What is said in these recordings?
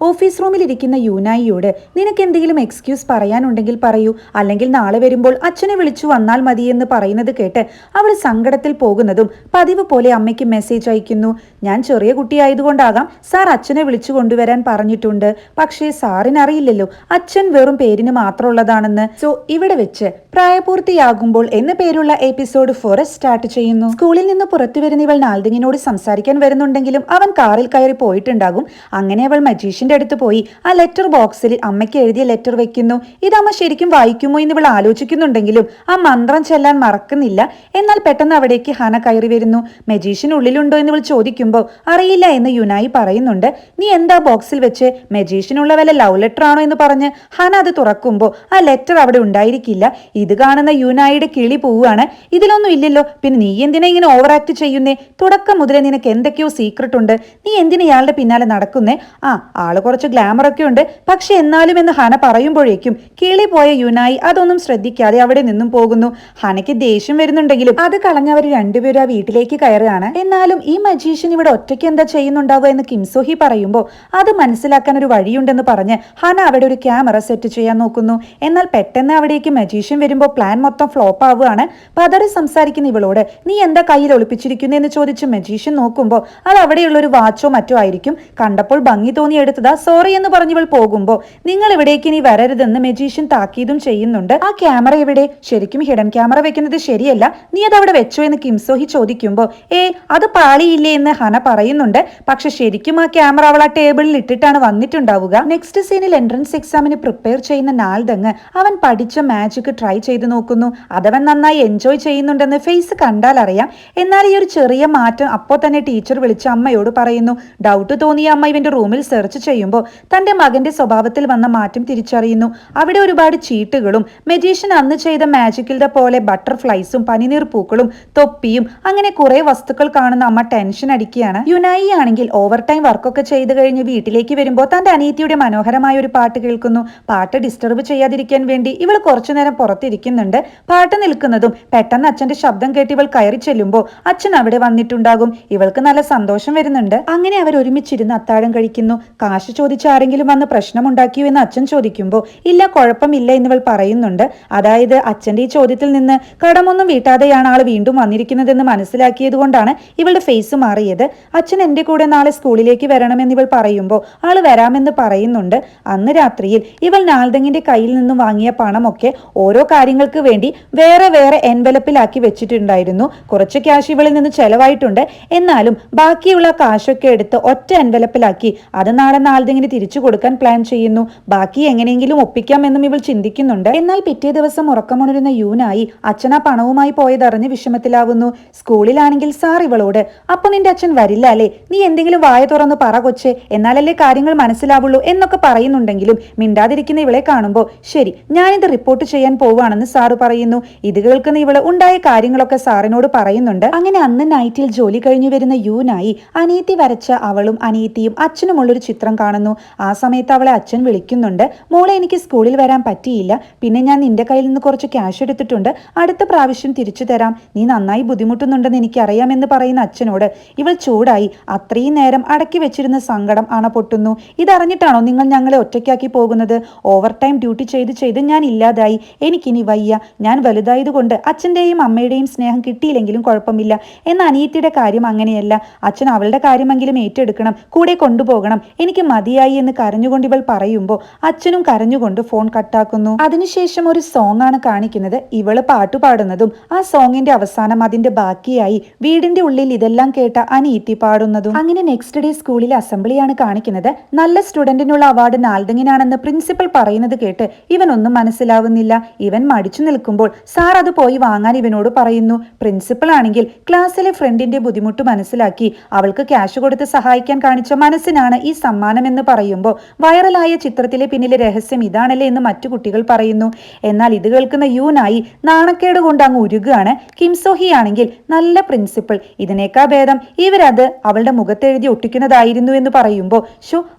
Office റൂമിൽ ഇരിക്കുന്ന യൂനായിയോട് നിനക്ക് എന്തെങ്കിലും എക്സ്ക്യൂസ് പറയാനുണ്ടെങ്കിൽ പറയൂ, അല്ലെങ്കിൽ നാളെ വരുമ്പോൾ അച്ഛനെ വിളിച്ചു വന്നാൽ മതിയെന്ന് പറയുന്നത് കേട്ട് അവൾ സങ്കടത്തിൽ പോകുന്നതും പതിവ് പോലെ അമ്മയ്ക്ക് മെസ്സേജ് അയക്കുന്നു. ഞാൻ ചെറിയ കുട്ടിയായതുകൊണ്ടാകാം സാർ അച്ഛനെ വിളിച്ചു കൊണ്ടുവരാൻ പറഞ്ഞിട്ടുണ്ട്, പക്ഷേ സാറിനറിയില്ലല്ലോ അച്ഛൻ വെറും പേരിന് മാത്രമുള്ളതാണെന്ന്. സോ ഇവിടെ വെച്ച് പ്രായപൂർത്തിയാകുമ്പോൾ എന്ന പേരുള്ള എപ്പിസോഡ് 4 സ്റ്റാർട്ട് ചെയ്യുന്നു. സ്കൂളിൽ നിന്ന് പുറത്തു വരുന്ന ഇവൾ നാൽദിങ്ങിനോട് സംസാരിക്കാൻ വരുന്നുണ്ടെങ്കിലും അവൻ കാറിൽ കയറി പോയിട്ടുണ്ടാകും. അങ്ങനെ അവൾ മജീഷ്യന്റെ അടുത്ത് പോയി ആ ലെറ്റർ ബോക്സിൽ അമ്മയ്ക്ക് എഴുതിയ ലെറ്റർ വെക്കുന്നു. ഇത് അമ്മ ശരിക്കും വായിക്കുമോ എന്ന് ഇവൾ ആലോചിക്കുന്നുണ്ടെങ്കിലും ആ മന്ത്രം ചെല്ലാൻ മറക്കുന്നില്ല. എന്നാൽ പെട്ടെന്ന് അവിടേക്ക് ഹന കയറി വരുന്നു. മജീഷ്യൻ ഉള്ളിലുണ്ടോ എന്ന് ഇവൾ ചോദിക്കുമ്പോൾ അറിയില്ല എന്ന് യുനായി പറയുന്നുണ്ട്. നീ എന്താ ബോക്സിൽ വെച്ച്, മജീഷ്യനുള്ള വല്ല ലവ് ലെറ്റർ ആണോ എന്ന് പറഞ്ഞ് ഹന അത് തുറക്കുമ്പോൾ ആ ലെറ്റർ അവിടെ ഉണ്ടായിരിക്കില്ല. ഇത് കാണുന്ന യുനായിയുടെ കിളി പോവുകയാണ്. ഇതിലൊന്നും ഇല്ലല്ലോ, പിന്നെ നീ എന്തിനാ ഇങ്ങനെ ഓവർ ആക്ട് ചെയ്യുന്നേ? തുടക്കം മുതലേ നിനക്ക് എന്തൊക്കെയോ സീക്രട്ട് ഉണ്ട്, നീ എന്തിനാ ഇയാളുടെ പിന്നാലെ നടക്കുന്നേ? ആള് കുറച്ച് ഗ്ലാമർ ഒക്കെ ഉണ്ട്, പക്ഷെ എന്നാലും എന്ന് ഹന പറയുമ്പോഴേക്കും കിളി പോയ യുനായി അതൊന്നും ശ്രദ്ധിക്കാതെ അവിടെ നിന്നും പോകുന്നു. ഹനയ്ക്ക് ദേഷ്യം വരുന്നുണ്ടെങ്കിലും അത് കളഞ്ഞവർ രണ്ടുപേരും ആ വീട്ടിലേക്ക് കയറുകയാണ്. എന്നാലും ഈ മജീഷ്യൻ ഇവിടെ ഒറ്റയ്ക്ക് എന്താ ചെയ്യുന്നുണ്ടാവുക എന്ന് കിംസോഹി പറയുമ്പോൾ അത് മനസ്സിലാക്കാൻ ഒരു വഴിയുണ്ടെന്ന് പറഞ്ഞ് ഹന അവിടെ ഒരു ക്യാമറ സെറ്റ് ചെയ്യാൻ നോക്കുന്നു. എന്നാൽ പെട്ടെന്ന് അവിടേക്ക് മജീഷ്യൻ വരുമ്പോൾ പ്ലാൻ മൊത്തം ഫ്ലോപ്പ് ആവുകയാണ്. പതറി സംസാരിക്കുന്ന ഇവളോട് നീ എന്താ കയ്യിൽ ഒളിപ്പിച്ചിരിക്കുന്നു എന്ന് ചോദിച്ച് മജീഷ്യൻ നോക്കുമ്പോൾ അത് അവിടെയുള്ള ഒരു വാച്ചോ മറ്റോ ആയിരിക്കും. കണ്ടപ്പോൾ ഭംഗി തോന്നി എടുത്തതാ, സോറി എന്ന് പറഞ്ഞവൾ പോകുമ്പോൾ നിങ്ങൾ ഇവിടേക്ക് ഇനി വരരുതെന്ന് മജീഷ്യൻ താക്കീതും ചെയ്യുന്നുണ്ട്. ആ ക്യാമറ എവിടെ? ശരിക്കും ഹിഡൻ ക്യാമറ വെക്കുന്നത് ശരിയല്ല, നീ അത് അവിടെ വെച്ചോ എന്ന് കിംസോഹി ചോദിക്കുമ്പോൾ അത് പാളിയില്ലേ എന്ന് ഹന പറയുന്നുണ്ട്. പക്ഷെ ശരിക്കും ആ ക്യാമറ അവൾ ആ ടേബിളിൽ ഇട്ടിട്ടാണ് വന്നിട്ടുണ്ടാവുക. നെക്സ്റ്റ് സീനിൽ എൻട്രൻസ് എക്സാമിന് പ്രിപ്പയർ ചെയ്യുന്ന നാൽദങ് അവൻ പഠിച്ച മാജിക് ട്രൈ ചെയ്ത് നോക്കുന്നു. അതവൻ നന്നായി എൻജോയ് ചെയ്യുന്നുണ്ടെന്ന് ഫേസ് കണ്ടാൽ അറിയാം. എന്നാൽ ഈ ഒരു ചെറിയ മാറ്റം അപ്പോൾ തന്നെ ടീച്ചർ വിളിച്ച അമ്മയോട് പറയുന്നു. ഡൗട്ട് തോന്നിയ അമ്മ ഇവന്റെ റൂമിൽ സെർച്ച് ചെയ്യുമ്പോൾ തന്റെ മകന്റെ സ്വഭാവത്തിൽ വന്ന മാറ്റം തിരിച്ചറിയുന്നു. അവിടെ ഒരുപാട് ചീട്ടുകളും മജീഷ്യൻ അന്ന് ചെയ്ത മാജിക്കിന്റെ പോലെ ബട്ടർഫ്ലൈസും പനിനീർ പൂക്കളും തൊപ്പിയും അങ്ങനെ കുറെ വസ്തുക്കൾ കാണുന്ന അമ്മ ടെൻഷൻ അടിക്കുകയാണ്. യുനായി ആണെങ്കിൽ ഓവർ ടൈം വർക്കൊക്കെ ചെയ്ത് കഴിഞ്ഞ് വീട്ടിലേക്ക് വരുമ്പോൾ തന്റെ അനിയത്തിയുടെ മനോഹരമായ ഒരു പാട്ട് കേൾക്കുന്നു. പാട്ട് ഡിസ്റ്റർബ് ചെയ്യാതിരിക്കാൻ വേണ്ടി ഇവൾ കുറച്ചു നേരം പുറത്തിരിക്കുന്നുണ്ട്. പാട്ട് നിൽക്കുന്നതും പെട്ടെന്ന് അച്ഛന്റെ ശബ്ദം കേട്ട് ഇവൾ കയറി ചെല്ലുമ്പോൾ അച്ഛൻ അവിടെ വന്നിട്ടുണ്ടാകും. ഇവൾക്ക് നല്ല സന്തോഷം വരുന്നുണ്ട്. അങ്ങനെ അവർ ഒരുമിച്ചിരുന്ന് അത്താഴം കഴിക്കുന്നു. കാശ് ചോദിച്ച് ആരെങ്കിലും വന്ന് പ്രശ്നമുണ്ടാക്കിയോ എന്ന് അച്ഛൻ ചോദിക്കുമ്പോൾ ഇല്ല, കുഴപ്പമില്ല എന്നിവൾ പറയുന്നുണ്ട്. അതായത് അച്ഛന്റെ ഈ ചോദ്യത്തിൽ നിന്ന് കടമൊന്നും വീട്ടാതെയാണ് ആൾ വീണ്ടും വന്നിരിക്കുന്നതെന്ന് മനസ്സിലാക്കിയത് കൊണ്ടാണ് ഇവളുടെ ഫേസ് മാറിയത്. അച്ഛൻ എന്റെ കൂടെ നാളെ സ്കൂളിലേക്ക് വരണമെന്ന് ഇവൾ പറയുമ്പോൾ ആള് വരാമെന്ന് പറയുന്നുണ്ട്. അന്ന് രാത്രിയിൽ ഇവൾ നാൽദങ്ങിന്റെ കയ്യിൽ നിന്നും വാങ്ങിയ പണമൊക്കെ ഓരോ കാര്യങ്ങൾക്ക് വേണ്ടി വേറെ വേറെ എൻവലപ്പിലാക്കി വെച്ചിട്ടുണ്ടായിരുന്നു. കുറച്ച് ക്യാഷ് ഇവളിൽ നിന്ന് ചെലവായിട്ടുണ്ട്. എന്നാലും ബാക്കിയുള്ള കാശൊക്കെ എടുത്ത് ഒറ്റ എൻവലപ്പിലാക്കി അത് നാളെ നാൽദങ്ങിന് തിരിച്ചു കൊടുക്കാൻ പ്ലാൻ ചെയ്യുന്നു. ബാക്കി എങ്ങനെയെങ്കിലും ഒപ്പിക്കാമെന്നും ഇവൾ ചിന്തിക്കുന്നുണ്ട്. എന്നാൽ പിറ്റേ ദിവസം ഉറക്കമുണരുന്ന യൂനായി അച്ഛൻ ആ പണവുമായി പോയതറിഞ്ഞ് വിഷമത്തിലാവുന്നു. സ്കൂളിലാണെങ്കിൽ സാർ ഇവളോട് അപ്പൊ നിന്റെ അച്ഛൻ വരില്ല അല്ലേ, നീ എന്തെങ്കിലും വായ തുറന്ന് പറ കൊച്ചേ, എന്നാലല്ലേ കാര്യങ്ങൾ മനസ്സിലാവുള്ളൂ എന്നൊക്കെ പറയുന്നുണ്ടെങ്കിലും മിണ്ടാതിരിക്കുന്ന ഇവളെ കാണുമ്പോൾ ശരി ഞാനിത് റിപ്പോർട്ട് ചെയ്യാൻ പോവുകയാണെന്ന് സാറ് പറയുന്നു. ഇത് കേൾക്കുന്ന ഇവള് ഉണ്ടായ കാര്യങ്ങളൊക്കെ സാറിനോട് പറയുന്നുണ്ട്. അങ്ങനെ അന്ന് നൈറ്റിൽ ജോലി കഴിഞ്ഞു വരുന്ന യൂനായി അനിയത്തി വരച്ച അവളും അനിയത്തിയും അച്ഛനുമുള്ളൊരു ചിത്രം കാണുന്നു. ആ സമയത്ത് അവളെ അച്ഛൻ വിളിക്കുന്നുണ്ട്. മോളെ, എനിക്ക് സ്കൂളിൽ വരാൻ പറ്റിയില്ല, പിന്നെ ഞാൻ നിന്റെ കയ്യിൽ നിന്ന് കുറച്ച് ക്യാഷ് എടുത്തിട്ടുണ്ട്, അടുത്ത പ്രാവശ്യം തിരിച്ചു തരാം, നീ നന്നായി ബുദ്ധിമുട്ടുന്നുണ്ടെന്ന് എനിക്കറിയാമെന്ന് പറയുന്ന അച്ഛനോട് ഇവൾ ചൂടായി അത്രയും നേരം അടക്കി വെച്ചിരുന്ന സങ്കടം അണ പൊട്ടുന്നു. ഇതറിഞ്ഞിട്ടാണോ നിങ്ങൾ ഞങ്ങളെ ഒറ്റയ്ക്കാക്കി പോകുന്നത്? ഓവർ ടൈം ഡ്യൂട്ടി ചെയ്ത് ചെയ്ത് ഞാൻ ഇല്ലാതായി, എനിക്കിനി വയ്യ, ഞാൻ വലുതായതുകൊണ്ട് അച്ഛൻ്റെയും അമ്മയുടെയും സ്നേഹം കിട്ടിയില്ലെങ്കിലും കുഴപ്പമില്ല. എന്ന അനിയത്തിയുടെ കാര്യം അങ്ങനെയല്ല, അച്ഛൻ അവളുടെ കാര്യമെങ്കിലും ഏറ്റെടുക്കണം, കൂടെ കൊണ്ടുപോകണം, എനിക്ക് മതിയായി എന്ന് കരഞ്ഞുകൊണ്ട് ഇവൾ പറയുമ്പോൾ അച്ഛനും കരഞ്ഞുകൊണ്ട് ഫോൺ കട്ടാക്കുന്നു. അതിനുശേഷം ഒരു സോങ് ആണ് കാണിക്കുന്നത്. ഇവള് പാട്ടുപാടുന്നതും ആ സോങ്ങിന്റെ അവസാനം അതിന്റെ ബാക്കിയായി വീടിന്റെ ഉള്ളിൽ ഇതെല്ലാം കേട്ട അനിയത്തി പാടുന്നതും. അങ്ങനെ നെക്സ്റ്റ് ഡേ സ്കൂളിലെ അസംബ്ലിയാണ് കാണിക്കുന്നത്. നല്ല സ്റ്റുഡന്റിനുള്ള അവാർഡ് നാൽദങ്ങിനാണെന്ന് പ്രിൻസിപ്പൽ പറയുന്നത് കേട്ട് ഇവനൊന്നും മനസ്സിലാവുന്നില്ല. ഇവൻ മടിച്ചു നിൽക്കുമ്പോൾ സാർ അത് പോയി വാങ്ങാൻ ഇവനോട് പറയുന്നു. പ്രിൻസിപ്പൽ ആണെങ്കിൽ ക്ലാസ്സിലെ ഫ്രണ്ടിന്റെ ബുദ്ധിമുട്ട് മനസ്സിലാക്കി അവൾക്ക് ക്യാഷ് കൊടുത്ത് സഹായിക്കാൻ കാണിച്ച മനസ്സിനാണ് ഈ സമ്മാനം എന്ന് പറയുമ്പോൾ വൈറലായ ചിത്രത്തിലെ പിന്നിലെ രഹസ്യം ഇതാണല്ലേ എന്ന് മറ്റു കുട്ടികൾ പറയുന്നു. എന്നാൽ ഇത് കേൾക്കുന്ന യൂനായി നാണക്കേട് കൊണ്ട് അങ്ങ് ഉരുകയാണ്. കിംസോഹി ആണെങ്കിൽ നല്ല പ്രിൻസിപ്പൽ, ഇതിനേക്കാൾ ഭേദം ഇവരത് അവളുടെ മുഖത്തെഴുതി ഒട്ടിക്കുന്നതായിരുന്നു എന്ന് പറയുമ്പോൾ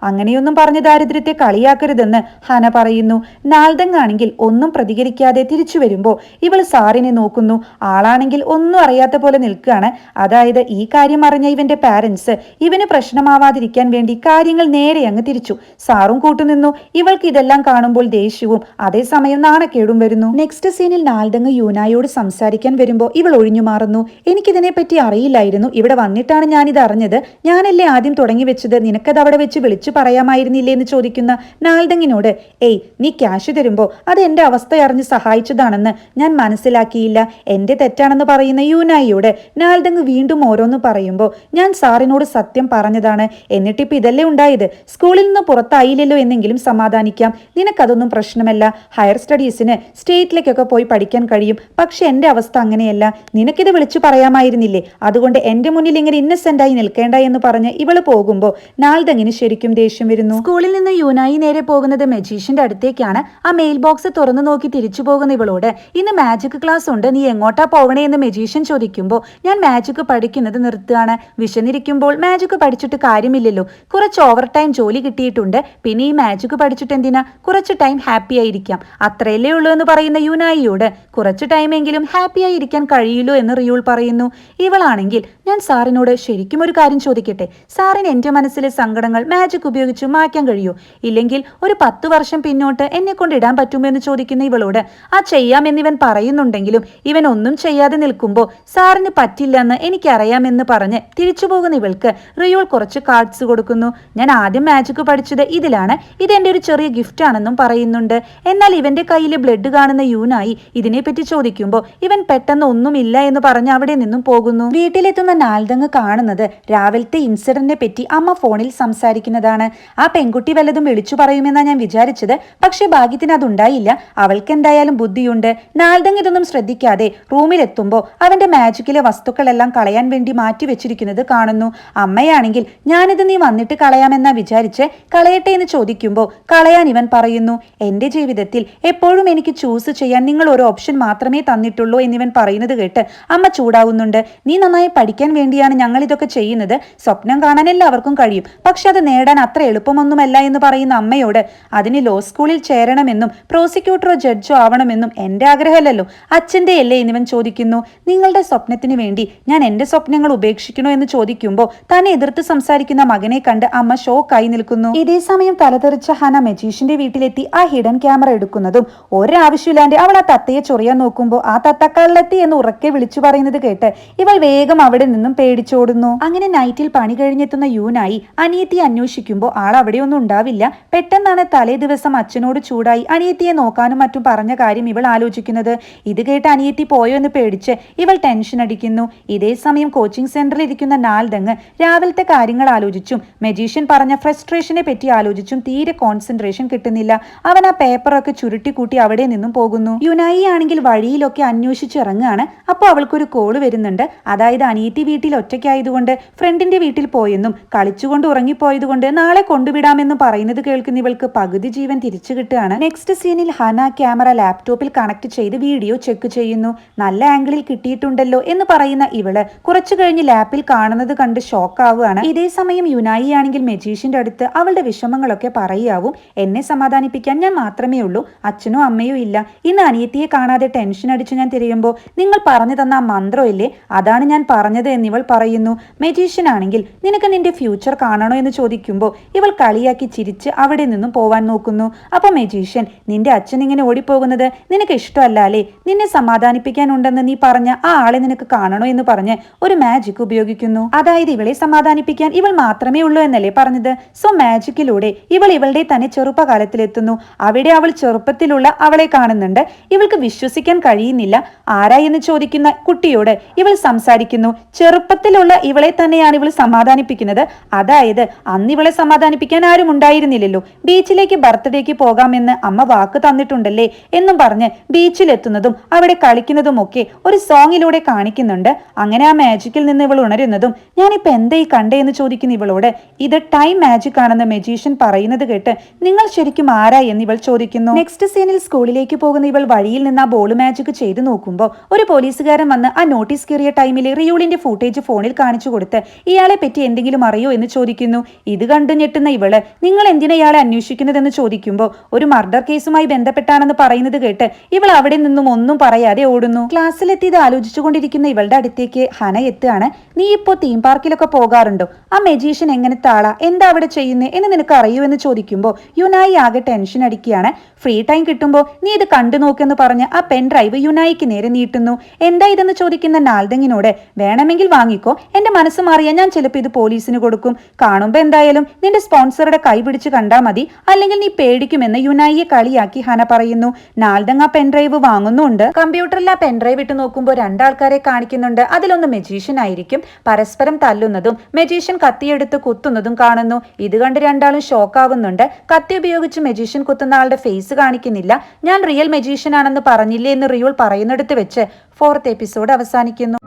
അങ്ങനെയൊന്നും പറഞ്ഞ ദാരിദ്ര്യത്തെ കളിയാക്കരുതെന്ന് ഹന പറയുന്നു. നാൽദങ് ആണെങ്കിൽ ഒന്നും പ്രതികരിക്കാതെ തിരിച്ചു വരുമ്പോൾ ഇവൾ സാറിനെ നോക്കുന്നു. ആളാണെങ്കിൽ ഒന്നും അറിയാത്ത പോലെ നിൽക്കുകയാണ്. അതായത് ഈ കാര്യം അറിഞ്ഞ ഇവന്റെ പാരന്റ്സ് ഇവന് പ്രശ്നമാവാതിരിക്കാൻ വേണ്ടി കാര്യങ്ങൾ നേരെ അങ്ങ് തിരിച്ചു. സാറും കൂട്ടുനിന്നു. ഇവൾക്ക് ഇതെല്ലാം കാണുമ്പോൾ ദേഷ്യവും അതേസമയം നാണക്കേടും വരുന്നു. നെക്സ്റ്റ് സീനിൽ നാൽദങ് യൂനായോട് സംസാരിക്കാൻ വരുമ്പോൾ ഇവൾ ഒഴിഞ്ഞു മാറുന്നു. എനിക്കിതിനെപ്പറ്റി അറിയില്ലായിരുന്നു, ഇവിടെ വന്നിട്ടാണ് ഞാനിത് അറിഞ്ഞത്. ഞാനല്ലേ ആദ്യം തുടങ്ങി വെച്ചത്, നിനക്കത് അവിടെ വെച്ച് വിളിച്ചു പറയാമായിരുന്നില്ലേ എന്ന് ചോദിക്കുന്ന നാൽദങ്ങിനോട്, ഏയ് നീ ക്യാഷ് തരുമ്പോൾ അത് എന്റെ അവസ്ഥ അറിഞ്ഞ് സഹായിച്ചതാണെന്ന് ഞാൻ മനസ്സിലാക്കിയില്ല, എന്റെ തെറ്റാണെന്ന് പറയുന്ന യൂനായിയോട് നാൽദങ് വീണ്ടും ഓരോന്ന് പറയുമ്പോൾ, ഞാൻ സാറിനോട് സത്യം പറഞ്ഞതാണ്, എന്നിട്ടിപ്പോൾ ഇതല്ലേ ഉണ്ടായത്, സ്കൂളിൽ നിന്ന് പുറത്തായില്ലല്ലോ എന്നെങ്കിലും സമാധാനിക്കാം, നിനക്കതൊന്നും പ്രശ്നമല്ല, ഹയർ സ്റ്റഡീസിന് സ്റ്റേറ്റിലേക്കൊക്കെ പോയി പഠിക്കാൻ കഴിയും, പക്ഷെ എന്റെ അവസ്ഥ അങ്ങനെയല്ല, നിനക്കിത് വിളിച്ചു പറയാമായിരുന്നില്ലേ, അതുകൊണ്ട് എന്റെ മുന്നിൽ ഇങ്ങനെ ഇന്നസെന്റ് ആയി നിൽക്കേണ്ട എന്ന് പറഞ്ഞ് ഇവള് പോകുമ്പോൾ നാൽദങ്ങിന് ശരിക്കും ദേഷ്യം വരുന്നു. സ്കൂളിൽ നിന്ന് യൂനായി നേരെ പോകുന്നത് മജീഷ്യന്റെ അടുത്തേക്കാണ്. ആ മെയിൽ ബോക്സ് തുറന്നു നോക്കി തിരിച്ചു പോകുന്ന ഇവളോട്, ഇന്ന് മാജിക് ക്ലാസ് ഉണ്ട്, നീ എങ്ങോട്ടാ പോകണേ എന്ന് മജീഷ്യൻ ചോദിക്കുമ്പോൾ, ഞാൻ മാജിക് പഠിക്കുന്നത് നിർത്തുകയാണ്, വിശന്നിരിക്കുമ്പോൾ മാജിക് പഠിച്ചിട്ട് കാര്യമില്ലല്ലോ, കുറച്ച് ഓവർ ടൈം ജോലി കിട്ടിയിട്ടുണ്ട്, പിന്നെ ഈ മാജിക് പഠിച്ചിട്ട് എന്തിനാ, കുറച്ച് ടൈം ഹാപ്പി ആയിരിക്കാം, അത്രയല്ലേ ഉള്ളൂ എന്ന് പറയുന്ന യൂനായിയോട്, കുറച്ച് ടൈമെങ്കിലും ഹാപ്പി ആയിരിക്കാൻ കഴിയുള്ളൂ എന്ന് റിയൂൾ പറയുന്നു. ഇവളാണെങ്കിൽ, ഞാൻ സാറിനോട് ശരിക്കും ഒരു കാര്യം ചോദിക്കട്ടെ, സാറിന് എന്റെ മനസ്സിലെ സങ്കടങ്ങൾ മാജിക് ഉപയോഗിച്ച് മാറ്റാൻ കഴിയൂ, ഇല്ലെങ്കിൽ ഒരു 10 വർഷം പിന്നോട്ട് എന്നെ കൊണ്ട് ഇടാൻ പറ്റുമോ എന്ന് ചോദിക്കുന്ന ഇവളോട്, ആ ചെയ്യാമെന്നിവൻ പറയുന്നുണ്ടെങ്കിലും ഇവൻ ഒന്നും ചെയ്യാതെ നിൽക്കുമ്പോൾ സാറിന് പറ്റില്ലെന്ന് എനിക്കറിയാമെന്ന് പറഞ്ഞ് തിരിച്ചു പോകുന്ന ഇവൾക്ക് റിയൂൾ കുറച്ച് കാർഡ്സ് കൊടുക്കുന്നു. ഞാൻ ആദ്യം മാജിക് പഠിച്ചത് ഇതിലാണ്, ഇതെന്റെ ഒരു ചെറിയ ഗിഫ്റ്റ് ആണെന്നും പറയുന്നുണ്ട്. എന്നാൽ ഇവന്റെ കയ്യിൽ ബ്ലഡ് കാണുന്ന യൂനായി ഇതിനെപ്പറ്റി ചോദിക്കുമ്പോൾ ഇവൻ പെട്ടെന്ന് ഒന്നുമില്ല എന്ന് പറഞ്ഞ് അവിടെ നിന്നും പോകുന്നു. വീട്ടിലെത്തുന്ന നാൽദങ് കാണുന്നത് രാവിലത്തെ ഇൻസിഡന്റിനെ പറ്റി അമ്മ ഫോണിൽ സംസാരിക്കുന്നതാണ്. ആ പെൺകുട്ടി വല്ലതും വിളിച്ചു പറയുമെന്നാണ് ഞാൻ വിചാരിച്ചത്, പക്ഷെ ഭാഗ്യത്തിന് അതുണ്ടായില്ല, അവൾക്ക് എന്തായാലും ബുദ്ധിയുണ്ട്. നാൽദങ് ഇതൊന്നും ശ്രദ്ധിക്കാതെ റൂമിലെത്തുമ്പോൾ അവന്റെ മാജിക്കിലെ വസ്തുക്കളെല്ലാം കളയാൻ വേണ്ടി മാറ്റി വെച്ചിരിക്കുന്നത് കാണുന്നു. അമ്മയാണെങ്കിൽ, ഞാനിത് നീ വന്നിട്ട് കളയാമെന്നാ വിചാരിച്ച്, കളയട്ടെ എന്ന് ചോദിക്കുമ്പോൾ കളയാൻ ഇവൻ പറയുന്നു. എന്റെ ജീവിതത്തിൽ എപ്പോഴും എനിക്ക് ചൂസ് ചെയ്യാൻ നിങ്ങൾ ഒരു ഓപ്ഷൻ മാത്രമേ തന്നിട്ടുള്ളൂ എന്നിവൻ പറയുന്നത് കേട്ട് അമ്മ ചൂടാവുന്നുണ്ട്. നീ നന്നായി പഠിക്കാൻ വേണ്ടിയാണ് ഞങ്ങൾ ഇതൊക്കെ ചെയ്യുന്നത്, സ്വപ്നം കാണാൻ എല്ലാവർക്കും കഴിയും, പക്ഷെ അത് നേടാൻ അത്ര എളുപ്പമൊന്നുമല്ല എന്ന് പറയുന്ന അമ്മയോട്, അതിന് ലോ സ്കൂളിൽ ചേരണമെന്നും പ്രോസിക്യൂട്ടറോ ജഡ്ജോ ആവണമെന്നും എന്റെ ആഗ്രഹമല്ലല്ലോ, അച്ഛന്റെ അല്ലേ എന്നിവൻ ചോദിക്കുന്നു. നിങ്ങളുടെ സ്വപ്നത്തിന് വേണ്ടി ഞാൻ എന്റെ സ്വപ്നങ്ങൾ ഉപേക്ഷിക്കണോ എന്ന് ചോദിക്കുമ്പോൾ തന്നെ എതിർത്ത് സംസാരിക്കുന്ന മകനെ കണ്ട് അമ്മ ഷോക്കായി നിൽക്കുന്നു. ഇതേ സമയം തലതെറിച്ച ഹന മജീഷിന്റെ വീട്ടിലെത്തി ആ ഹിഡൻ ക്യാമറ എടുക്കുന്നതും ഒരാവശ്യമില്ലാണ്ട് അവൾ ആ തത്തയെ ചൊറിയാൻ നോക്കുമ്പോൾ ആ തത്ത കള്ളത്തി എന്ന് ഉറക്കെ വിളിച്ചു പറയുന്നത് കേട്ട് ഇവൾ വേഗം അവിടെ നിന്നും പേടിച്ചോടുന്നു. അങ്ങനെ നൈറ്റിൽ പണി കഴിഞ്ഞെത്തുന്ന യൂനായി അനിയത്തിയെ അന്വേഷിക്കുമ്പോൾ ആൾ അവിടെയൊന്നും ഉണ്ടാവില്ല. പെട്ടെന്നാണ് തലേ ദിവസം അച്ഛനോട് ചൂടായി അനിയത്തിയെ നോക്കാനും മറ്റും പറഞ്ഞ കാര്യം ഇവൾ ആലോചിക്കുന്നത്. ഇത് കേട്ട് അനിയത്തി പോയോ എന്ന് പേടിച്ച് ഇവൾ ടെൻഷൻ അടിക്കുന്നു. ഇതേ സമയം കോച്ചിങ് സെന്ററിൽ ഇരിക്കുന്ന നാൽദങ് രാവിലത്തെ കാര്യങ്ങൾ ആലോചിച്ചും മജീഷ്യൻ പറഞ്ഞ ഫ്രസ്ട്രേഷനെ പറ്റി ആലോചിച്ചും തീരെ കോൺസെൻട്രേഷൻ കിട്ടുന്നില്ല. അവൻ ആ പേപ്പറൊക്കെ ചുരുട്ടിക്കൂട്ടി അവിടെ നിന്നും പോകുന്നു. യുനായി ആണെങ്കിൽ വഴിയിലൊക്കെ അന്വേഷിച്ചിറങ്ങുകയാണ്. അപ്പോൾ അവൾക്കൊരു കോള് വരുന്നുണ്ട്. അതായത് അനിയത്തി വീട്ടിൽ ഒറ്റയ്ക്കായതുകൊണ്ട് ഫ്രണ്ടിന്റെ വീട്ടിൽ പോയെന്നും കളിച്ചുകൊണ്ട് ഉറങ്ങിപ്പോയതുകൊണ്ട് നാളെ കൊണ്ടുവിടാമെന്നും പറയുന്നത് കേൾക്കുന്ന ഇവൾക്ക് പകുതി ജീവൻ തിരിച്ചു കിട്ടുകയാണ്. നെക്സ്റ്റ് സീനിൽ ഹന ക്യാമറ ലാപ്ടോപ്പിൽ കണക്ട് ചെയ്ത് വീഡിയോ ചെക്ക് ചെയ്യുന്നു. നല്ല ആംഗിളിൽ കിട്ടിയിട്ടുണ്ടല്ലോ എന്ന് പറയുന്ന ഇവള് കുറച്ചു കഴിഞ്ഞ് ലാപ്പിൽ കാണുന്നത് കണ്ട് ഷോക്ക് ആവുകയാണ്. ഇതേ സമയം യുനായി ആണെങ്കിൽ മജീഷ്യന്റെ അടുത്ത് അവളുടെ വിഷമങ്ങളൊക്കെ പറയാവും. എന്നെ സമാധാനിപ്പിക്കാൻ ഞാൻ മാത്രമേ ഉള്ളൂ, അച്ഛനോ അമ്മയോ ഇല്ല. ഇന്ന് അനിയത്തിയെ കാണാതെ ടെൻഷൻ അടിച്ച് ഞാൻ തിരയുമ്പോൾ നിങ്ങൾ പറഞ്ഞു തന്ന ആ മന്ത്രം ഇല്ലേ, അതാണ് ഞാൻ പറഞ്ഞത് എന്നിവൾ പറയുന്നു. മജീഷ്യൻ ആണെങ്കിൽ നിനക്ക് നിന്റെ ഫ്യൂച്ചർ കാണണോ എന്ന് ചോദിക്കുമ്പോൾ ഇവൾ കളിയാക്കി ചിരിച്ച് അവിടെ നിന്നും പോവാൻ നോക്കുന്നു. അപ്പൊ മജീഷ്യൻ, നിന്റെ അച്ഛൻ ഇങ്ങനെ ഓടിപ്പോകുന്നത് നിനക്ക് ഇഷ്ടമല്ല അല്ലേ, നിന്നെ സമാധാനിപ്പിക്കാനുണ്ടെന്ന് നീ പറഞ്ഞ ആ ആളെ നിനക്ക് കാണണോ എന്ന് പറഞ്ഞ് ഒരു മാജിക് ഉപയോഗിക്കുന്നു. അതായത് ഇവളെ സമാധാനിപ്പിക്കാൻ ഇവൾ മാത്രമേ ഉള്ളൂ എന്നല്ലേ പറഞ്ഞത്. സോ മാജിക്കിലൂടെ ഇവൾ ഇവളുടെ തന്നെ ചെറുപ്പകാലത്തിലെത്തുന്നു. അവിടെ അവൾ ചെറുപ്പത്തിലുള്ള അവളെ കാണുന്നുണ്ട്. ഇവൾക്ക് വിശ്വസിക്കാൻ കഴിയുന്നില്ല. ആരാ എന്ന് ചോദിക്കുന്ന കുട്ടിയോട് ഇവൾ സംസാരിക്കുന്നു. ചെറുപ്പത്തിലുള്ള ഇവളെ തന്നെയാണ് ഇവൾ സമാധാനിപ്പിക്കുന്നത്. അതായത് അന്ന് ഇവളെ സമാധാനിപ്പിക്കാൻ ആരും ഉണ്ടായിരുന്നില്ലല്ലോ. ബീച്ചിലേക്ക് ബർത്ത്ഡേക്ക് പോകാമെന്ന് അമ്മ വാക്ക് തന്നിട്ടുണ്ടല്ലേ എന്നും പറഞ്ഞ് ബീച്ചിലെത്തുന്നതും അവിടെ കളിക്കുന്നതും ഒക്കെ ഒരു സോങ്ങിലൂടെ കാണിക്കുന്നുണ്ട്. അങ്ങനെ ആ മാജിക്കിൽ നിന്ന് ഇവൾ ഉണരുന്നതും ഞാനിപ്പോ എന്താ ഈ കണ്ടേ എന്ന് ചോദിക്കുന്ന ഇവളോട് ഇത് ടൈം മാജിക് ആണെന്ന് മജീഷ്യൻ പറയുന്നത് കേട്ട് നിങ്ങൾ ശരിക്കും ആരാ എന്ന് ഇവൾ ചോദിക്കുന്നു. നെക്സ്റ്റ് സീനിൽ സ്കൂളിലേക്ക് പോകുന്ന ഇവൾ വഴിയിൽ നിന്ന് ആ ബോൾ മാജിക് ചെയ്ത് നോക്കുമ്പോൾ ഒരു പോലീസുകാരൻ വന്ന് ആ നോട്ടീസ് കയറിയ ടൈമിൽ റിയൂളിന്റെ ഫുട്ടേജ് ഫോണിൽ കാണിച്ചു കൊടുത്ത് ഇയാളെ പറ്റി എന്തെങ്കിലും അറിയോ എന്ന് ചോദിക്കുന്നു. ഇത് കണ്ടു ഞെട്ടുന്ന ഇവള് നിങ്ങൾ എന്തിനാ ഇയാളെ അന്വേഷിക്കുന്നതെന്ന് ചോദിക്കുമ്പോൾ ഒരു മർഡർ കേസുമായി ബന്ധപ്പെട്ടാണെന്ന് പറയുന്നത് കേട്ട് ഇവൾ അവിടെ നിന്നും ഒന്നും പറയാതെ ഓടുന്നു. ക്ലാസ്സിലെത്തിയത് ആലോചിച്ചുകൊണ്ടിരിക്കുന്ന ഇവളുടെ അടുത്തേക്ക് ഹന എത്തുകയാണ്. നീ ഇപ്പോ തീം പാർക്കിലൊക്കെ പോകാറുണ്ടോ? ആ മജീഷ്യൻ എങ്ങനത്തെ ആളാ? എന്താ അവിടെ ചെയ്യുന്നേ എന്ന് നിനക്ക് അറിയൂ എന്ന് ചോദിക്കുമ്പോൾ യുനായി ആകെ ടെൻഷൻ അടിക്കുകയാണ്. ഫ്രീ ടൈം കിട്ടുമ്പോൾ നീ ഇത് കണ്ടു നോക്കെന്ന് പറഞ്ഞ് ആ പെൻ ഡ്രൈവ് യുനായിക്ക് നേരെ നീട്ടുന്നു. എന്താ ഇതെന്ന് ചോദിക്കുന്ന നാൽദങ്ങിനോട് വേണമെങ്കിൽ വാങ്ങിക്കോ, എന്റെ മനസ്സ് മാറിയാൽ ഞാൻ ചിലപ്പോൾ ഇത് പോലീസിന് കൊടുക്കും. കാണുമ്പോ എന്തായാലും നിന്റെ സ്പോൺസറുടെ കൈ പിടിച്ച് കണ്ടാ മതി, അല്ലെങ്കിൽ നീ പേടിക്കുമെന്ന് യുനായിയെ കളിയാക്കി ഹന പറയുന്നു. നാൽദങ് ആ പെൻഡ്രൈവ് വാങ്ങുന്നുണ്ട്. കമ്പ്യൂട്ടറിൽ ആ പെൻഡ്രൈവ് ഇട്ട് നോക്കുമ്പോൾ രണ്ടാൾക്കാരെ കാണിക്കുന്നുണ്ട്. അതിലൊന്ന് മെജീഷ്യൻ ആയിരിക്കും. പരസ്പരം തല്ലുന്നതും മെജീഷ്യൻ കത്തിയെടുത്ത് കുത്തുന്നതും കാണുന്നു. ഇത് കണ്ട് രണ്ടാളും ഷോക്കാവുന്നുണ്ട്. കത്തി ഉപയോഗിച്ച് മെജീഷ്യൻ കുത്തുന്ന ആളുടെ ഫേസ് കാണിക്കുന്നില്ല. ഞാൻ റിയൽ മെജീഷ്യൻ ആണെന്ന് പറഞ്ഞില്ലേ എന്ന് റിയോൾ പറയുന്നിടത്ത് വെച്ച് 4th എപ്പിസോഡ് അവസാനിക്കുന്നു.